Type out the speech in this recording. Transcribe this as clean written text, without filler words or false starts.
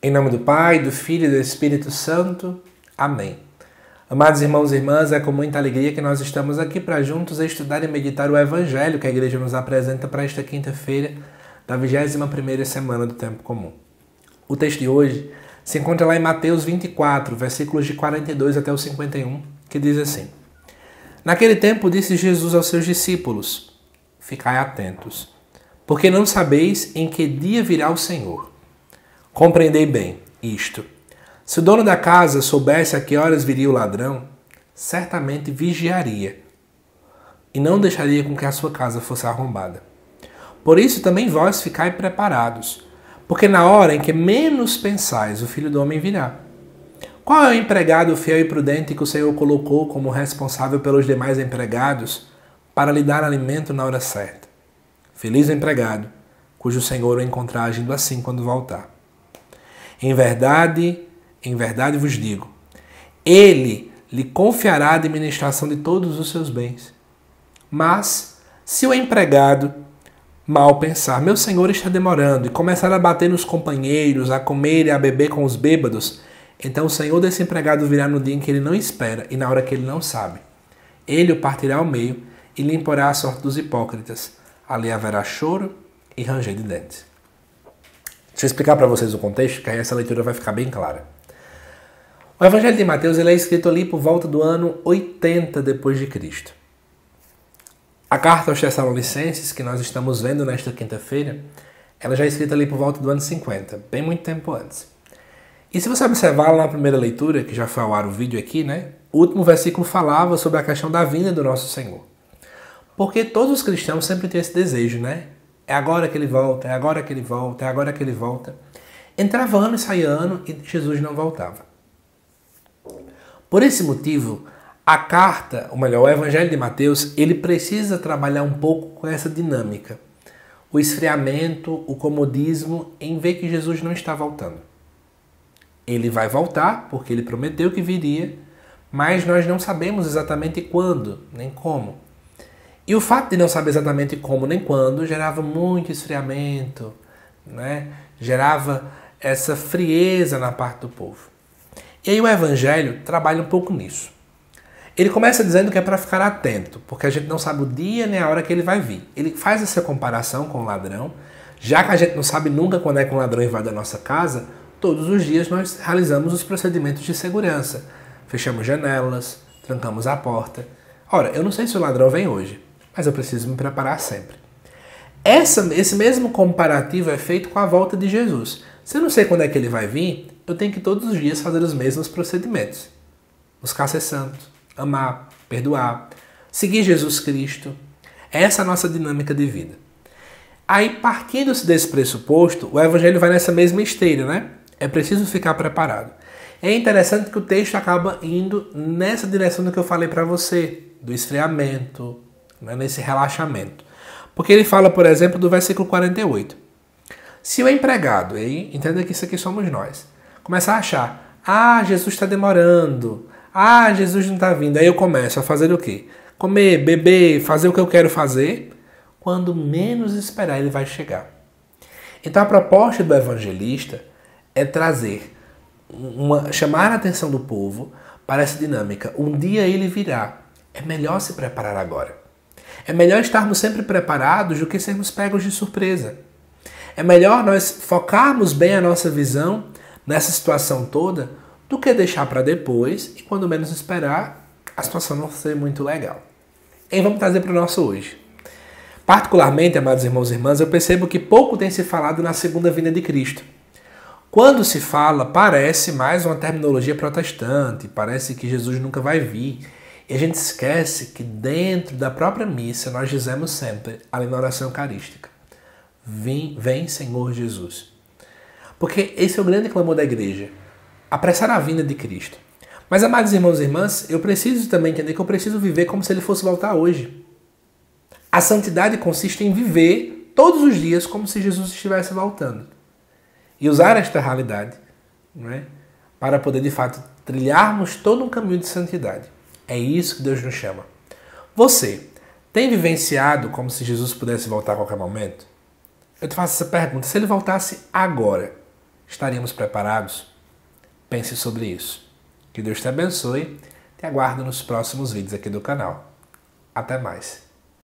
Em nome do Pai, do Filho e do Espírito Santo. Amém. Amados irmãos e irmãs, é com muita alegria que nós estamos aqui para juntos estudar e meditar o Evangelho que a Igreja nos apresenta para esta quinta-feira da 21ª semana do Tempo Comum. O texto de hoje se encontra lá em Mateus 24, versículos de 42 até o 51, que diz assim: Naquele tempo disse Jesus aos seus discípulos: Ficai atentos, porque não sabeis em que dia virá o Senhor. Compreendei bem isto. Se o dono da casa soubesse a que horas viria o ladrão, certamente vigiaria e não deixaria com que a sua casa fosse arrombada. Por isso também vós ficai preparados, porque na hora em que menos pensais, o Filho do Homem virá. Qual é o empregado fiel e prudente que o Senhor colocou como responsável pelos demais empregados para lhe dar alimento na hora certa? Feliz o empregado, cujo Senhor o encontrar agindo assim quando voltar. Em verdade vos digo, ele lhe confiará a administração de todos os seus bens. Mas, se o empregado mal pensar, meu senhor está demorando, e começar a bater nos companheiros, a comer e a beber com os bêbados, então o senhor desse empregado virá no dia em que ele não espera e na hora que ele não sabe. Ele o partirá ao meio e lhe imporá a sorte dos hipócritas. Ali haverá choro e ranger de dentes. Deixa eu explicar para vocês o contexto, que aí essa leitura vai ficar bem clara. O Evangelho de Mateus ele é escrito ali por volta do ano 80 depois de Cristo. A carta aos Tessalonicenses, que nós estamos vendo nesta quinta-feira, ela já é escrita ali por volta do ano 50, bem muito tempo antes. E se você observar lá na primeira leitura, que já foi ao ar o vídeo aqui, né? O último versículo falava sobre a questão da vinda do nosso Senhor. Porque todos os cristãos sempre têm esse desejo, né? É agora que ele volta, é agora que ele volta, é agora que ele volta. Entrava ano e saía ano e Jesus não voltava. Por esse motivo, a carta, ou melhor, o Evangelho de Mateus, ele precisa trabalhar um pouco com essa dinâmica. O esfriamento, o comodismo em ver que Jesus não está voltando. Ele vai voltar, porque ele prometeu que viria, mas nós não sabemos exatamente quando, nem como. E o fato de não saber exatamente como nem quando gerava muito esfriamento, né? Gerava essa frieza na parte do povo. E aí o Evangelho trabalha um pouco nisso. Ele começa dizendo que é para ficar atento, porque a gente não sabe o dia nem a hora que ele vai vir. Ele faz essa comparação com o ladrão. Já que a gente não sabe nunca quando é que um ladrão invade a nossa casa, todos os dias nós realizamos os procedimentos de segurança. Fechamos janelas, trancamos a porta. Ora, eu não sei se o ladrão vem hoje, mas eu preciso me preparar sempre. Esse mesmo comparativo é feito com a volta de Jesus. Se eu não sei quando é que ele vai vir, eu tenho que todos os dias fazer os mesmos procedimentos. Buscar ser santo, amar, perdoar, seguir Jesus Cristo. Essa é a nossa dinâmica de vida. Aí, partindo-se desse pressuposto, o Evangelho vai nessa mesma esteira, né? É preciso ficar preparado. É interessante que o texto acaba indo nessa direção do que eu falei para você, do esfriamento, nesse relaxamento. Porque ele fala, por exemplo, do versículo 48. Se o empregado, aí, entenda que isso aqui somos nós, começar a achar, Jesus está demorando, Jesus não está vindo, aí eu começo a fazer o quê? Comer, beber, fazer o que eu quero fazer, quando menos esperar ele vai chegar. Então a proposta do evangelista é chamar a atenção do povo para essa dinâmica. Um dia ele virá, é melhor se preparar agora. É melhor estarmos sempre preparados do que sermos pegos de surpresa. É melhor nós focarmos bem a nossa visão nessa situação toda do que deixar para depois e quando menos esperar a situação não ser muito legal. E vamos trazer para o nosso hoje. Particularmente, amados irmãos e irmãs, eu percebo que pouco tem se falado na segunda vinda de Cristo. Quando se fala, parece mais uma terminologia protestante, parece que Jesus nunca vai vir. E a gente esquece que dentro da própria missa nós dizemos sempre, ali na oração eucarística, vem Senhor Jesus. Porque esse é o grande clamor da igreja, apressar a vinda de Cristo. Mas, amados irmãos e irmãs, eu preciso também entender que eu preciso viver como se ele fosse voltar hoje. A santidade consiste em viver todos os dias como se Jesus estivesse voltando. E usar esta realidade, não é? Para poder, de fato, trilharmos todo um caminho de santidade. É isso que Deus nos chama. Você tem vivenciado como se Jesus pudesse voltar a qualquer momento? Eu te faço essa pergunta. Se ele voltasse agora, estaríamos preparados? Pense sobre isso. Que Deus te abençoe. Te aguardo nos próximos vídeos aqui do canal. Até mais.